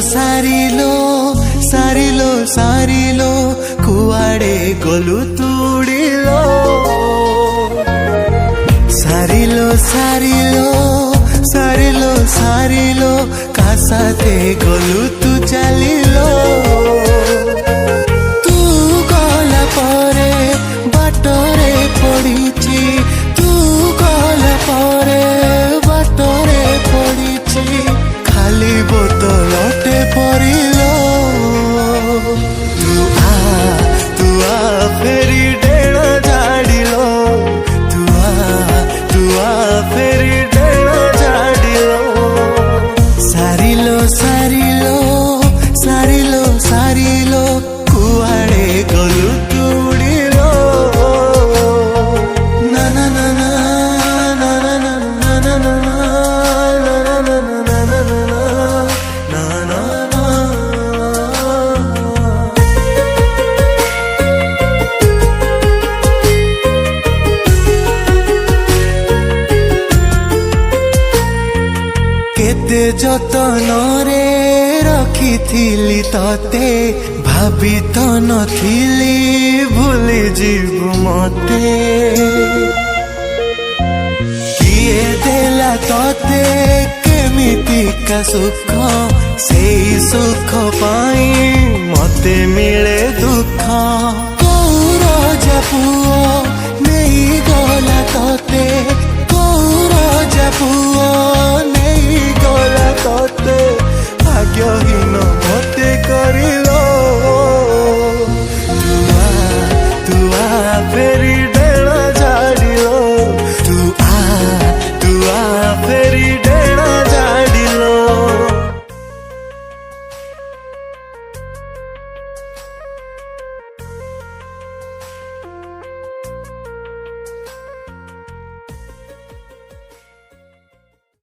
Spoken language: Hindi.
सारिलो सारिलो सारिलो कुआड़े गलु तुड़िलो सारिलो सारिलो सारिलो सारिलो कासाते गलु तू चलिलो तू गला परे बाटरे पड़ीची तू गला परे बाटरे पड़ीची खाली बोतलटे परिलो तू आ फेरी डेण झाड़िलो तू आ फेरी डेण झाड़िलो सारिलो सारिलो सारिलो सारिलो कुआड़े गलु तुड़िलो ना ना ना ना ना ना ना ना ना ना केते जतन रे रखिथिली तते भाभी तो नथिली भूली जीवु मते किए देला तते केमितिका सुख सेई सुख पाई मते मिले दुख कौरजा पुओ नहीं गला तते कौरजा पुओ नहीं गला तते भाग्यहीन मते करिलो तू आ